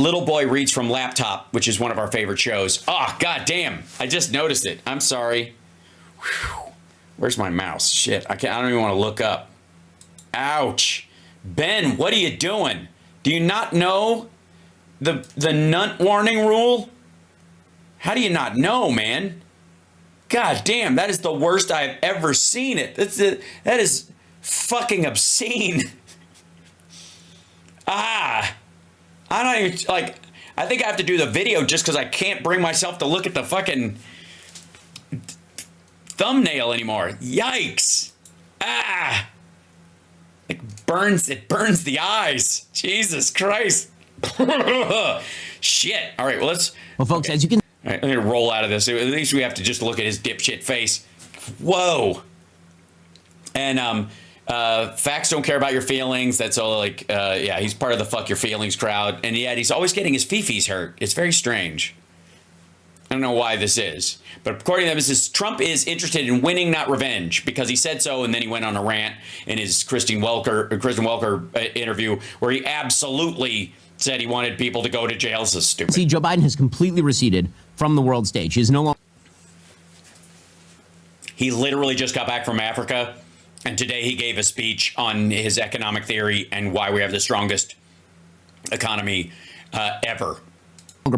Little Boy Reads from Laptop, which is one of our favorite shows. Oh, god damn. I just noticed it. I'm sorry. Whew. Where's my mouse? Shit. I don't even want to look up. Ouch. Ben, what are you doing? Do you not know the nut warning rule? How do you not know, man? God damn, that is the worst I've ever seen it. That is fucking obscene. I don't even, like, I think I have to do the video just because I can't bring myself to look at the fucking thumbnail anymore. Yikes. It burns the eyes. Jesus Christ. Shit. All right, well, folks, as you can... All right, I'm going to roll out of this. At least we have to just look at his dipshit face. Whoa. And, facts don't care about your feelings. That's all, like, yeah, he's part of the fuck your feelings crowd. And yet he's always getting his fifis hurt. It's very strange. I don't know why this is. But according to them, this is Trump is interested in winning, not revenge, because he said so, and then he went on a rant in his Kristen Welker interview where he absolutely said he wanted people to go to jail. So stupid. See, Joe Biden has completely receded from the world stage. He is no longer... He literally just got back from Africa. And today he gave a speech on his economic theory and why we have the strongest economy ever.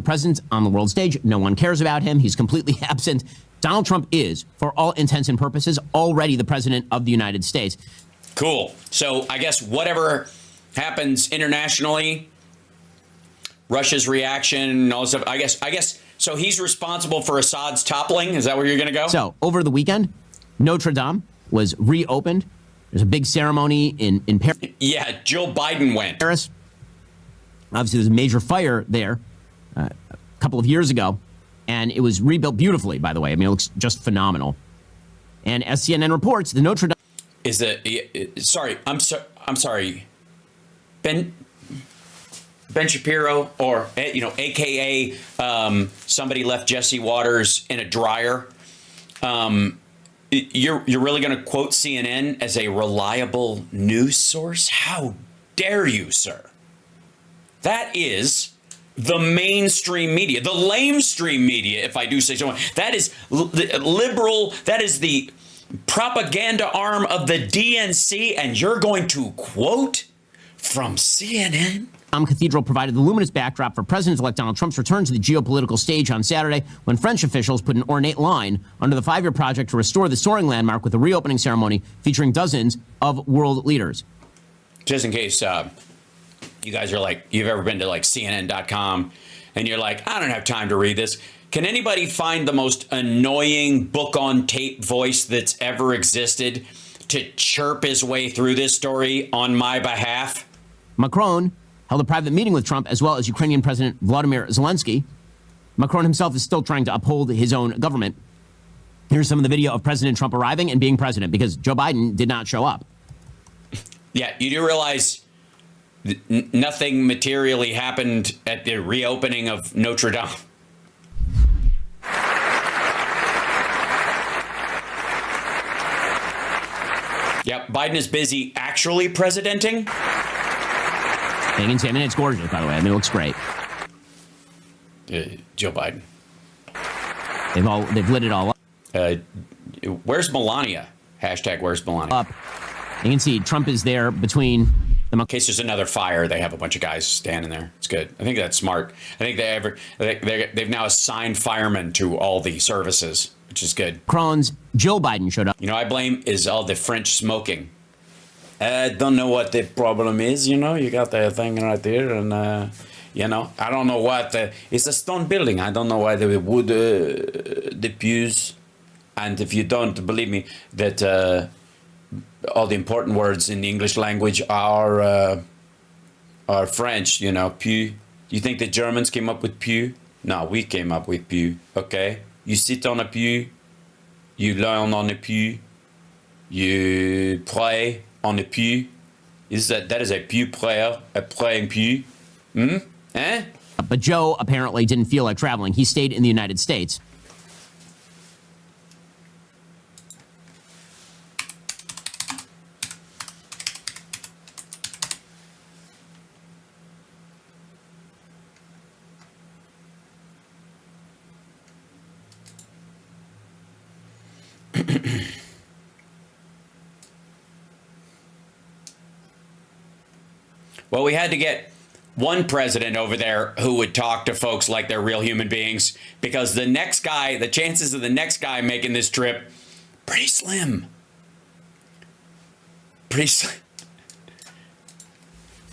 Present on the world stage. No one cares about him. He's completely absent. Donald Trump is, for all intents and purposes, already the president of the United States. Cool. So I guess whatever happens internationally, Russia's reaction, all this stuff, I guess. So he's responsible for Assad's toppling. Is that where you're going to go? So over the weekend, Notre Dame was reopened. There's a big ceremony in Paris. Yeah, Joe Biden went. Paris. Obviously, there's a major fire there a couple of years ago, and it was rebuilt beautifully, by the way. I mean, it looks just phenomenal. And as CNN reports, the Notre Dame... Is the... Sorry, I'm sorry. Ben Shapiro, or, a.k.a. Somebody left Jesse Waters in a dryer. You're really going to quote CNN as a reliable news source? How dare you, sir? That is the mainstream media, the lamestream media, if I do say so. That is liberal. That is the propaganda arm of the DNC. And you're going to quote from CNN? Cathedral provided the luminous backdrop for President-elect Donald Trump's return to the geopolitical stage on Saturday when French officials put an ornate line under the 5-year project to restore the soaring landmark with a reopening ceremony featuring dozens of world leaders. Just in case you guys are like, you've ever been to like CNN.com and you're like, I don't have time to read this. Can anybody find the most annoying book on tape voice that's ever existed to chirp his way through this story on my behalf? Macron held a private meeting with Trump as well as Ukrainian President Vladimir Zelensky. Macron himself is still trying to uphold his own government. Here's some of the video of President Trump arriving and being president because Joe Biden did not show up. Yeah, you do realize nothing materially happened at the reopening of Notre Dame. Yep, Biden is busy actually presidenting. I mean, it's gorgeous, by the way. I mean, it looks great. Joe Biden. They've lit it all up. Where's Melania? Hashtag where's Melania? Up. You can see Trump is there between them. In case there's another fire, they have a bunch of guys standing there. It's good. I think that's smart. I think they've now assigned firemen to all the services, which is good. Macron's Joe Biden showed up. I blame is all the French smoking. I don't know what the problem is, you got the thing right there, and, I don't know what, it's a stone building. I don't know why they would, the pews, and if you don't believe me, that all the important words in the English language are French, pew. You think the Germans came up with pew? No, we came up with pew, okay? You sit on a pew, you learn on a pew, you pray on a pew. That is a pew prayer, a praying pew. Eh? But Joe apparently didn't feel like traveling. He stayed in the United States. Well, we had to get one president over there who would talk to folks like they're real human beings, because the next guy, the chances of the next guy making this trip, pretty slim. Pretty slim.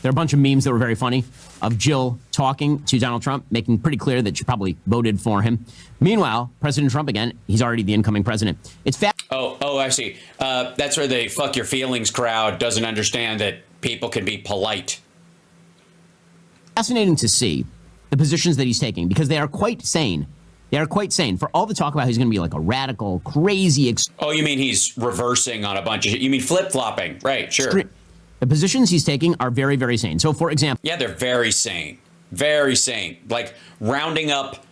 There are a bunch of memes that were very funny of Jill talking to Donald Trump, making pretty clear that she probably voted for him. Meanwhile, President Trump, again, he's already the incoming president. It's Oh, I see. That's where the fuck your feelings crowd doesn't understand that people can be polite. Fascinating to see the positions that he's taking, because they are quite sane. They are quite sane. For all the talk about he's going to be like a radical, crazy... Oh, you mean he's reversing on a bunch of... You mean flip-flopping. Right, sure. The positions he's taking are very, very sane. So, for example... Yeah, they're very sane. Very sane. Like rounding up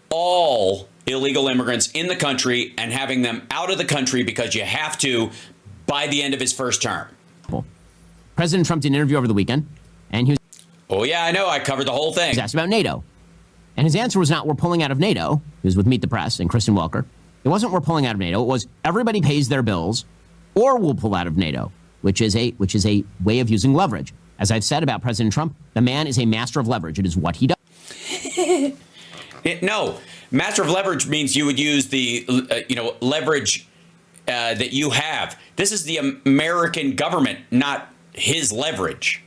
all illegal immigrants in the country and having them out of the country because you have to by the end of his first term. President Trump did an interview over the weekend, and he was... Oh, yeah, I know. I covered the whole thing. He was asked about NATO. And his answer was not, we're pulling out of NATO. He was with Meet the Press and Kristen Welker. It wasn't, we're pulling out of NATO. It was, everybody pays their bills or we'll pull out of NATO, which is a way of using leverage. As I've said about President Trump, the man is a master of leverage. It is what he does. No, master of leverage means you would use the, leverage that you have. This is the American government, not his leverage.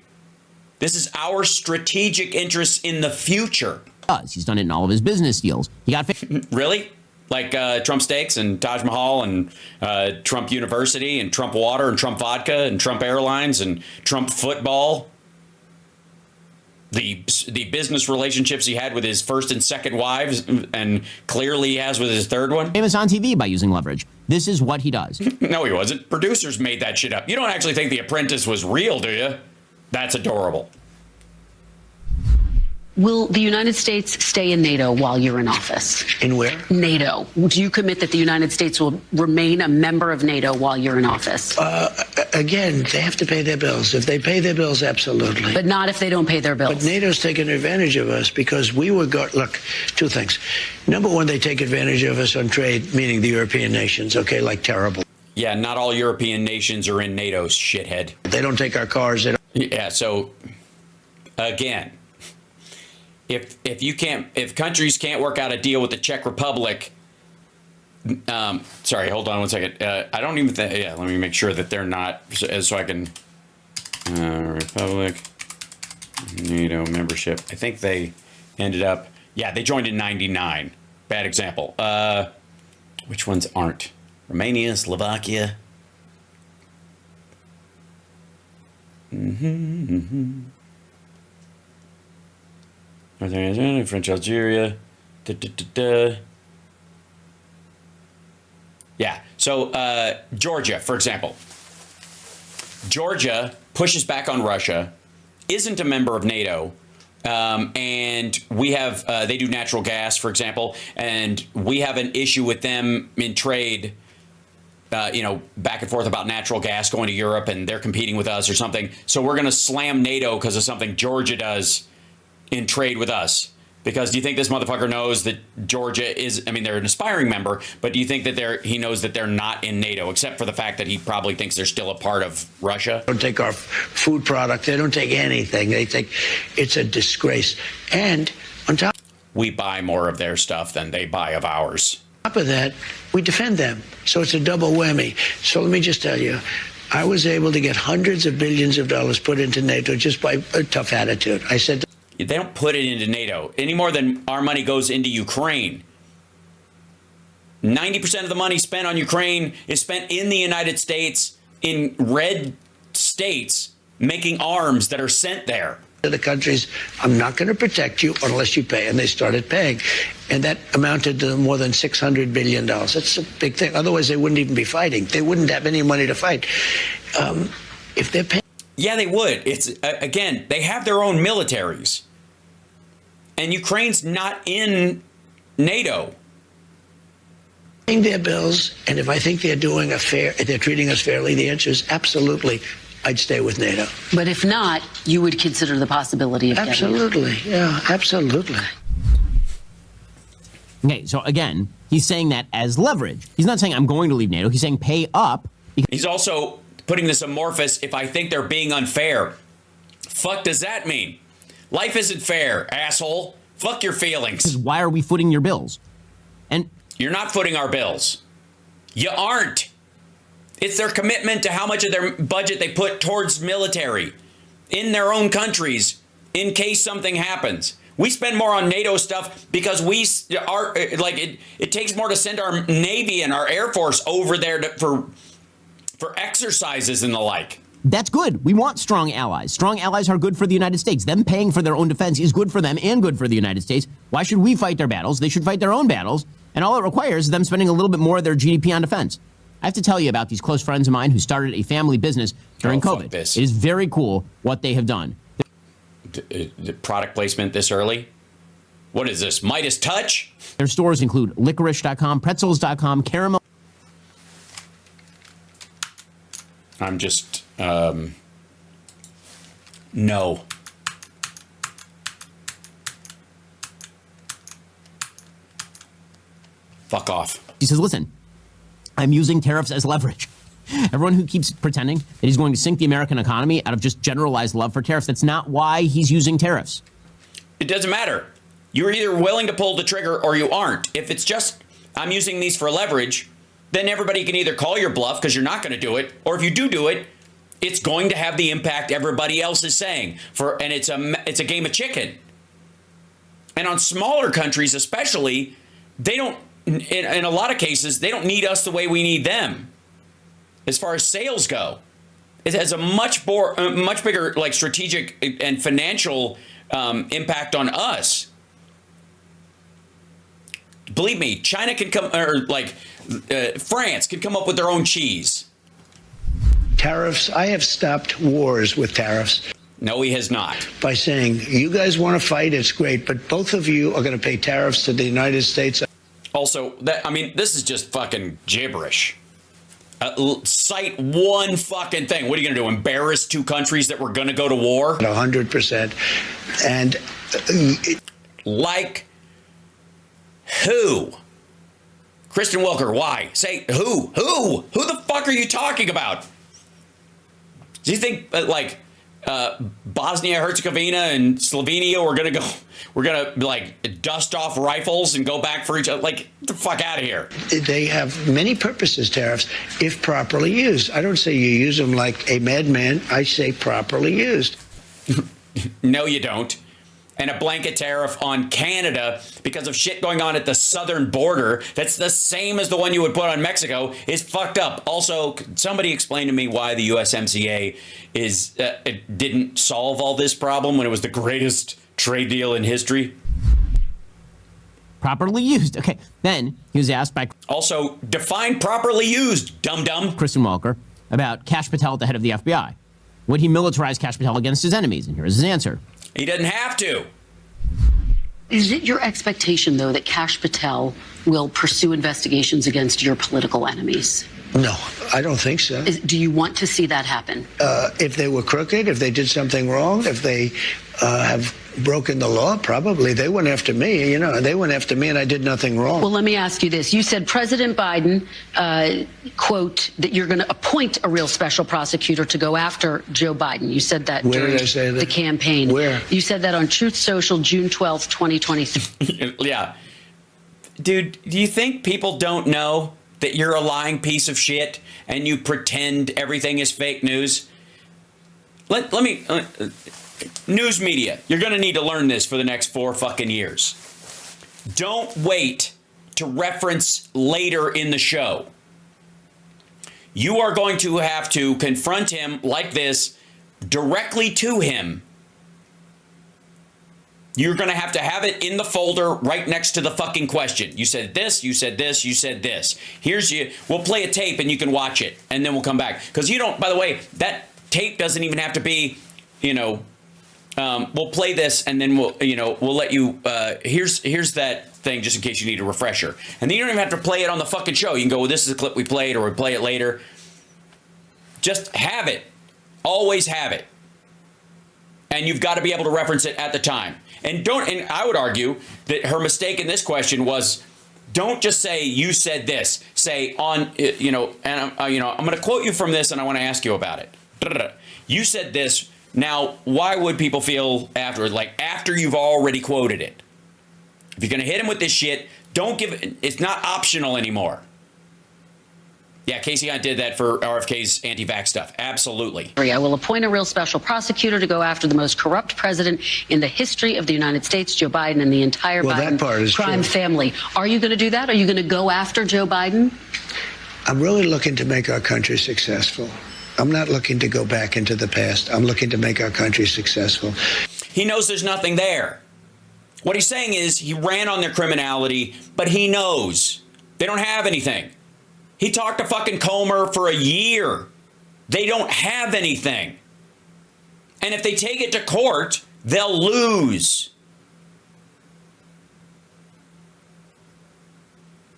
This is our strategic interests in the future. He's done it in all of his business deals. He got really? Like Trump Steaks and Taj Mahal and Trump University and Trump Water and Trump Vodka and Trump Airlines and Trump Football. The business relationships he had with his first and second wives, and clearly he has with his third one. Famous on TV by using leverage. This is what he does. No, he wasn't. Producers made that shit up. You don't actually think The Apprentice was real, do you? That's adorable. Will the United States stay in NATO while you're in office? In where? NATO. Do you commit that the United States will remain a member of NATO while you're in office? Again, they have to pay their bills. If they pay their bills, absolutely. But not if they don't pay their bills. But NATO's taken advantage of us because we were look, two things. Number one, they take advantage of us on trade, meaning the European nations, okay, like terrible. Yeah, not all European nations are in NATO, shithead. They don't take our cars. They don't. Yeah, so again, if countries can't work out a deal with the Czech Republic, sorry, hold on one second. I don't even think, let me make sure that they're not, so I can, Republic, NATO membership. I think they ended up, they joined in 99. Bad example. Which ones aren't? Romania, Slovakia. French Algeria. Yeah. So Georgia, for example. Georgia pushes back on Russia, isn't a member of NATO, and we have they do natural gas, for example, and we have an issue with them in trade. Back and forth about natural gas going to Europe, and they're competing with us or something. So we're going to slam NATO because of something Georgia does in trade with us. Because do you think this motherfucker knows that Georgia is, they're an aspiring member, but do you think that he knows that they're not in NATO, except for the fact that he probably thinks they're still a part of Russia? They don't take our food product. They don't take anything. They think it's a disgrace. And on top, we buy more of their stuff than they buy of ours. On top of that, we defend them. So it's a double whammy. So let me just tell you, I was able to get hundreds of billions of dollars put into NATO just by a tough attitude. I said, they don't put it into NATO any more than our money goes into Ukraine. 90% of the money spent on Ukraine is spent in the United States, in red states, making arms that are sent there. To the countries, I'm not going to protect you unless you pay. And they started paying. And that amounted to more than $600 billion. That's a big thing. Otherwise, they wouldn't even be fighting. They wouldn't have any money to fight. If they're paying. Yeah, they would. It's again, they have their own militaries. And Ukraine's not in NATO. Paying their bills, and if I think they're treating us fairly, the answer is absolutely. I'd stay with NATO. But if not, you would consider the possibility of absolutely, yeah, absolutely. Okay, so again, He's saying that as leverage. He's not saying I'm going to leave NATO. He's saying pay up. He's also putting this amorphous, if I think they're being unfair. Fuck does that mean? Life isn't fair, asshole. Fuck your feelings. Why are we footing your bills? And you're not footing our bills. You aren't. It's their commitment to how much of their budget they put towards military in their own countries in case something happens. We spend more on NATO stuff because we are like it takes more to send our Navy and our Air Force over there for exercises and the like. That's good. We want strong allies. Strong allies are good for the United States. Them paying for their own defense is good for them and good for the United States. Why should we fight their battles? They should fight their own battles. And all it requires is them spending a little bit more of their GDP on defense. I have to tell you about these close friends of mine who started a family business during COVID. It is very cool what they have done. The product placement this early? What is this, Midas Touch? Their stores include licorice.com, pretzels.com, caramel. I'm just, no. Fuck off. He says, listen, I'm using tariffs as leverage. Everyone who keeps pretending that he's going to sink the American economy out of just generalized love for tariffs, that's not why he's using tariffs. It doesn't matter. You're either willing to pull the trigger or you aren't. If it's just, I'm using these for leverage, then everybody can either call your bluff because you're not going to do it, or if you do it, it's going to have the impact everybody else is saying. And it's a game of chicken. And on smaller countries especially, they don't, in a lot of cases, they don't need us the way we need them. As far as sales go, it has a much bigger like strategic and financial impact on us. Believe me, China can come, or like France can come up with their own cheese. Tariffs. I have stopped wars with tariffs. No, he has not. By saying, you guys want to fight, it's great, but both of you are going to pay tariffs to the United States. Also, this is just fucking gibberish. Cite one fucking thing. What are you going to do? Embarrass two countries that were going to go to war? 100%. And like who? Kristen Welker, why? Say who? Who? Who the fuck are you talking about? Do you think Bosnia Herzegovina and Slovenia we're gonna like dust off rifles and go back for each other? Like, get the fuck out of here. They have many purposes, tariffs, if properly used. I don't say you use them like a madman. I say properly used. No, you don't. And a blanket tariff on Canada because of shit going on at the southern border that's the same as the one you would put on Mexico is fucked up. Also, somebody explain to me why the USMCA it didn't solve all this problem when it was the greatest trade deal in history. Properly used. Okay. Then he was asked by... Also, define properly used, dum-dum. Kristen Welker about Kash Patel, the head of the FBI. Would he militarize Kash Patel against his enemies? And here is his answer. He doesn't have to. Is it your expectation, though, that Kash Patel will pursue investigations against your political enemies? No, I don't think so. Do you want to see that happen? If they were crooked, if they did something wrong, if they have broken the law, probably. They went after me, they went after me and I did nothing wrong. Well, let me ask you this. You said President Biden, quote, that you're going to appoint a real special prosecutor to go after Joe Biden. You said that during the campaign. Where? You said that on Truth Social, June 12th, 2023. Yeah. Dude, do you think people don't know that you're a lying piece of shit and you pretend everything is fake news? Let me... news media, you're going to need to learn this for the next 4 fucking years. Don't wait to reference later in the show. You are going to have to confront him like this directly to him. You're going to have it in the folder right next to the fucking question. You said this, you said this, you said this. We'll play a tape and you can watch it and then we'll come back. Because you don't, by the way, that tape doesn't even have to be, we'll play this and then we'll let you, here's that thing just in case you need a refresher. And then you don't even have to play it on the fucking show. You can go, well, this is a clip we played or we play it later. Just have it. Always have it. And you've got to be able to reference it at the time. And I would argue that her mistake in this question was Don't just say you said this. Say on, and I'm going to quote you from this, and I want to ask you about it. You said this. Now, why would people feel afterward? Like after you've already quoted it. If you're going to hit him with this shit, don't give it. It's not optional anymore. Yeah, Casey Hunt did that for RFK's anti-vax stuff. Absolutely. I will appoint a real special prosecutor to go after the most corrupt president in the history of the United States, Joe Biden, and the entire Biden crime family. Are you going to do that? Are you going to go after Joe Biden? I'm really looking to make our country successful. I'm not looking to go back into the past. I'm looking to make our country successful. He knows there's nothing there. What he's saying is he ran on their criminality, but he knows they don't have anything. He talked to fucking Comer for a year. They don't have anything. And if they take it to court, they'll lose.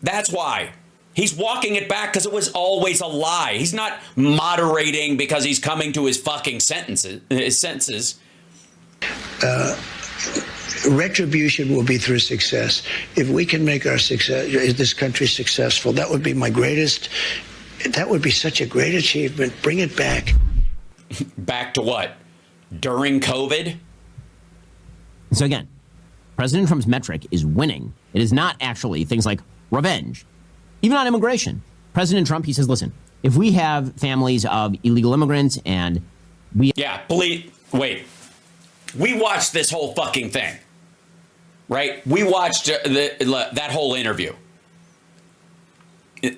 That's why. He's walking it back because it was always a lie. He's not moderating because he's coming to his fucking senses. Retribution will be through success. If we can make this country successful, that would be my greatest. That would be such a great achievement. Bring it back. Back to what? During COVID? So again, President Trump's metric is winning. It is not actually things like revenge. Even on immigration, President Trump, he says, listen, if we have families of illegal immigrants and we... Yeah, wait. We watched this whole fucking thing, right? We watched that whole interview.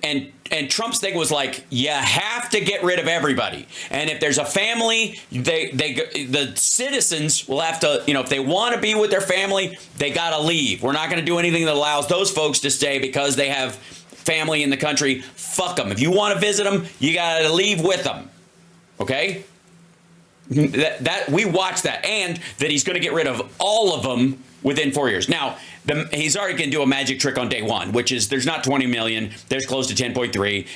And Trump's thing was like, you have to get rid of everybody. And if there's a family, the citizens will have to, if they want to be with their family, they got to leave. We're not going to do anything that allows those folks to stay because they have family in the country. Fuck them. If you want to visit them, you got to leave with them. Okay? That we watched that, and that he's going to get rid of all of them within 4 years. Now, he's already going to do a magic trick on day one, which is there's not 20 million. There's close to 10.3.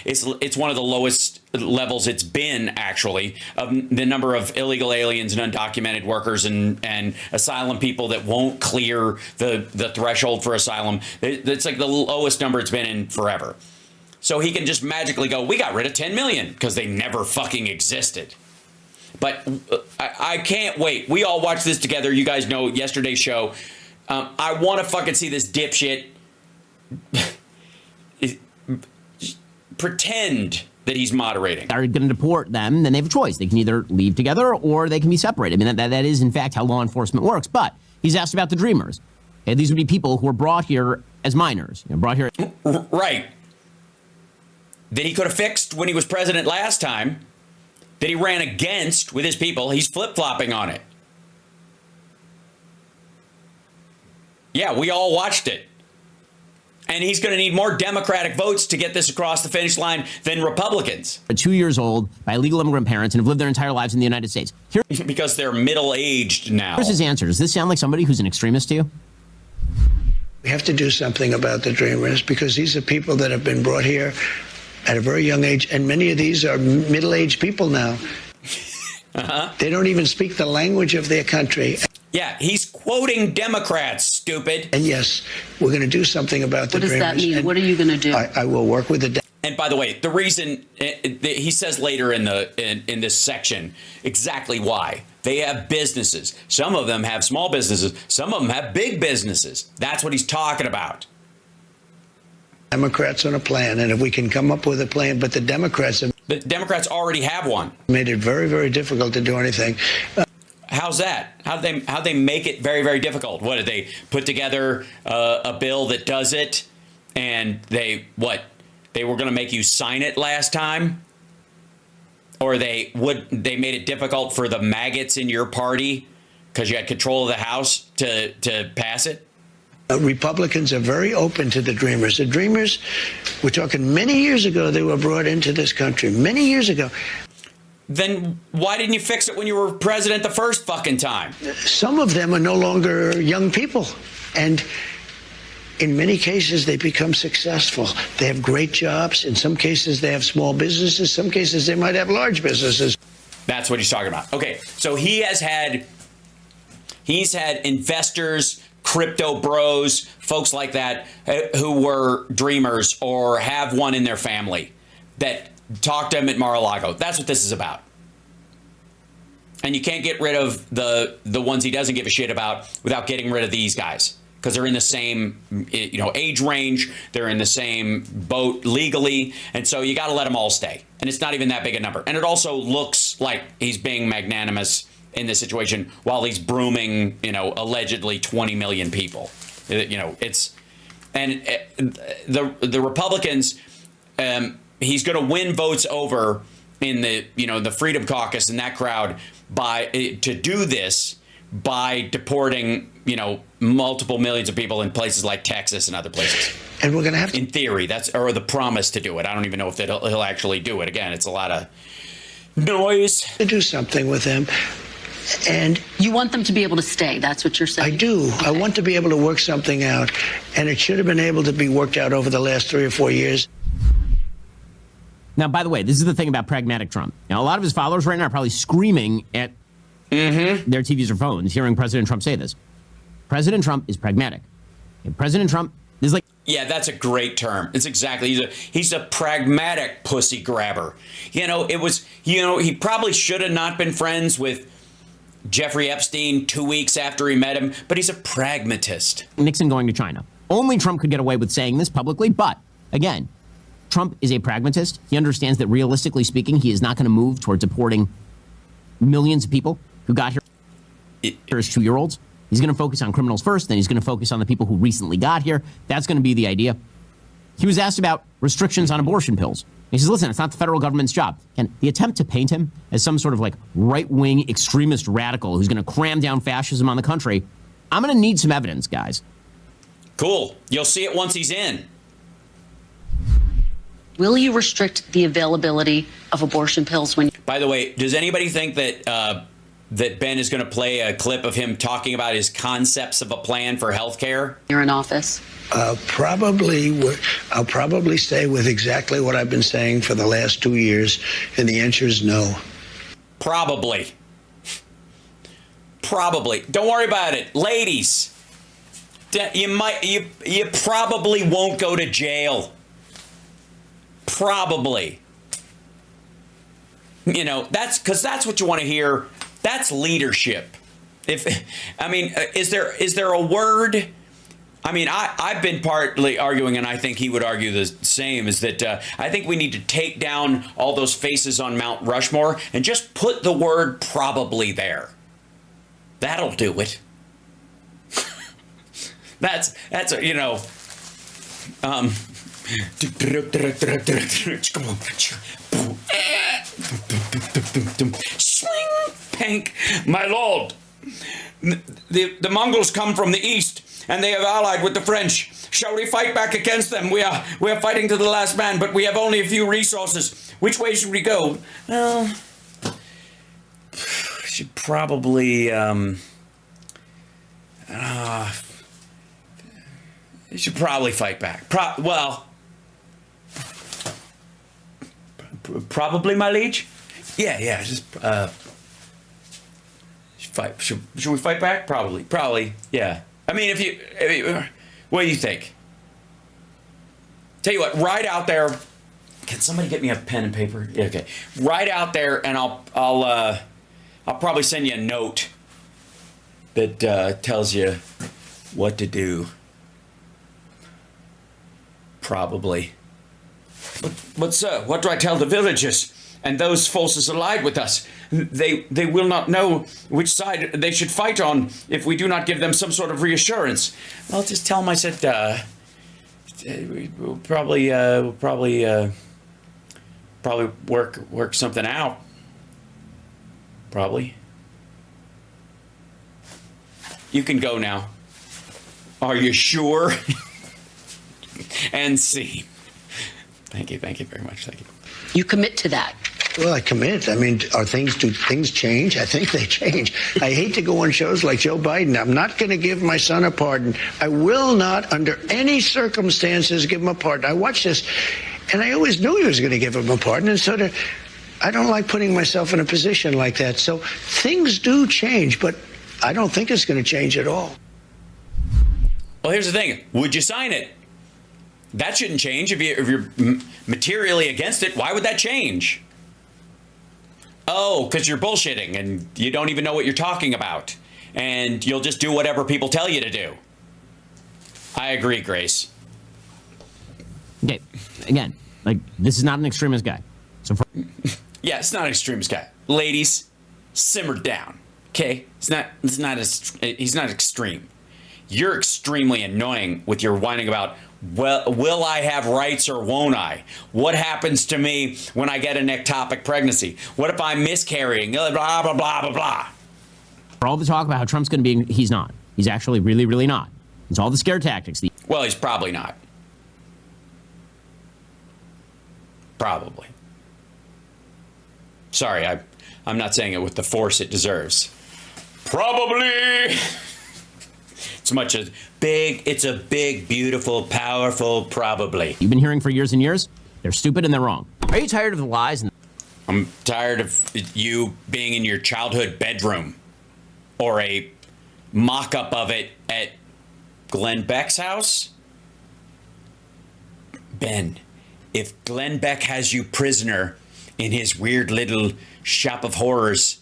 It's one of the lowest levels it's been, actually, of the number of illegal aliens and undocumented workers and asylum people that won't clear the threshold for asylum. It's like the lowest number it's been in forever. So he can just magically go, we got rid of 10 million because they never fucking existed. But I can't wait. We all watched this together. You guys know yesterday's show. I want to fucking see this dipshit pretend that he's moderating. Are going to deport them, then they have a choice. They can either leave together or they can be separated. I mean, that is, in fact, how law enforcement works. But he's asked about the Dreamers. Okay, these would be people who were brought here as minors. Brought here. Right. That he could have fixed when he was president last time. That he ran against with his people. He's flip-flopping on it. Yeah, we all watched it. And he's going to need more Democratic votes to get this across the finish line than Republicans. 2 years old by illegal immigrant parents and have lived their entire lives in the United States. Because they're middle-aged now. Here's his answer. Does this sound like somebody who's an extremist to you? We have to do something about the Dreamers because these are people that have been brought here at a very young age, and many of these are middle-aged people now. They don't even speak the language of their country. Yeah, he's quoting Democrats, stupid. And yes, we're going to do something about the Dreamers. What does that mean? What are you going to do? I will work with the... And by the way, the reason he says later in this section exactly why. They have businesses. Some of them have small businesses. Some of them have big businesses. That's what he's talking about. Democrats on a plan, and if we can come up with a plan, but the Democrats already have one. Made it very, very difficult to do anything. How's that? How'd they make it very, very difficult? What did they put together a bill that does it? And they were going to make you sign it last time? Or they made it difficult for the maggots in your party because you had control of the House to pass it? Republicans are very open to the Dreamers. The Dreamers, we're talking many years ago, they were brought into this country. Many years ago. Then why didn't you fix it when you were president the first fucking time? Some of them are no longer young people. And in many cases, they become successful. They have great jobs. In some cases, they have small businesses. Some cases, they might have large businesses. That's what he's talking about. Okay, so he's had investors crypto bros, folks like that who were dreamers or have one in their family that talked to him at Mar-a-Lago. That's what this is about. And you can't get rid of the ones he doesn't give a shit about without getting rid of these guys, because they're in the same, age range. They're in the same boat legally. And so you got to let them all stay. And it's not even that big a number. And it also looks like he's being magnanimous in this situation while he's brooming, allegedly 20 million people. The Republicans, he's going to win votes over in the Freedom Caucus and that crowd to do this by deporting, multiple millions of people in places like Texas and other places. And we're going to have to, in theory, or the promise to do it. I don't even know if he'll actually do it. Again, it's a lot of noise. To do something with them. And you want them to be able to stay. That's what you're saying. I do. Okay. I want to be able to work something out. And it should have been able to be worked out over the last 3 or 4 years. Now, by the way, this is the thing about pragmatic Trump. Now, a lot of his followers right now are probably screaming at their TVs or phones hearing President Trump say this. President Trump is pragmatic. And President Trump is like... Yeah, that's a great term. It's exactly. He's a pragmatic pussy grabber. He probably should have not been friends with Jeffrey Epstein 2 weeks after he met him, but he's a pragmatist. Nixon going to China. Only Trump could get away with saying this publicly, but again, Trump is a pragmatist. He understands that realistically speaking, he is not going to move towards deporting millions of people who got here as 2-year-olds. He's going to focus on criminals first, then he's going to focus on the people who recently got here. That's going to be the idea. He was asked about restrictions on abortion pills. He says, listen, it's not the federal government's job. And the attempt to paint him as some sort of right-wing extremist radical who's going to cram down fascism on the country, I'm going to need some evidence, guys. Cool. You'll see it once he's in. Will you restrict the availability of abortion pills when... By the way, does anybody think that Ben is going to play a clip of him talking about his concepts of a plan for health care? You're in office. Probably. I'll probably stay with exactly what I've been saying for the last 2 years, and the answer is no. Probably. Don't worry about it, ladies. You probably won't go to jail. Probably. That's what you want to hear. That's leadership. Is there a word? I've been partly arguing, and I think he would argue the same, is that I think we need to take down all those faces on Mount Rushmore and just put the word probably there. That'll do it. That's swing, pank, my lord. The Mongols come from the east, and they have allied with the French. Shall we fight back against them? We are fighting to the last man, but we have only a few resources. Which way should we go? Well, should probably you should probably fight back. Probably, my liege. Yeah. Just fight. Should we fight back? Probably. Yeah. What do you think? Tell you what, right out there. Can somebody get me a pen and paper? Yeah, okay. Right out there, and I'll probably send you a note that tells you what to do. Probably. But sir, what do I tell the villagers and those forces allied with us? They will not know which side they should fight on if we do not give them some sort of reassurance. Well, just tell them I said we'll probably work something out. Probably. You can go now. Are you sure? And see. Thank you very much. Thank you. You commit to that. Well, I commit. Do things change? I think they change. I hate to go on shows like Joe Biden. I'm not going to give my son a pardon. I will not, under any circumstances, give him a pardon. I watched this, and I always knew he was going to give him a pardon, and I don't like putting myself in a position like that. So things do change, but I don't think it's going to change at all. Well, here's the thing. Would you sign it? That shouldn't change. If you're materially against it, why would that change? Oh, because you're bullshitting and you don't even know what you're talking about. And you'll just do whatever people tell you to do. I agree, Grace. Okay, again, like, this is not an extremist guy. So yeah, it's not an extremist guy. Ladies, simmer down, okay? He's not extreme. You're extremely annoying with your whining about, well, will I have rights or won't I? What happens to me when I get an ectopic pregnancy? What if I'm miscarrying? Blah, blah, blah, blah, blah. For all the talk about how Trump's going to be, he's not. He's actually really, really not. It's all the scare tactics. Well, he's probably not. Probably. Sorry, I'm not saying it with the force it deserves. Probably. It's a big, beautiful, powerful probably. You've been hearing for years and years. They're stupid and they're wrong. Are you tired of the lies? I'm tired of you being in your childhood bedroom or a mock-up of it at Glenn Beck's house. Ben, if Glenn Beck has you prisoner in his weird little shop of horrors,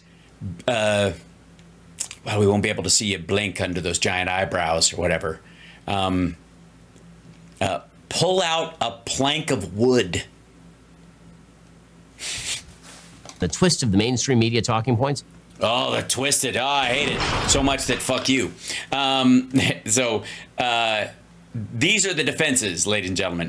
well, we won't be able to see you blink under those giant eyebrows or whatever. Pull out a plank of wood. The twist of the mainstream media talking points. Oh, the twisted. Oh, I hate it so much that fuck you. These are the defenses, ladies and gentlemen.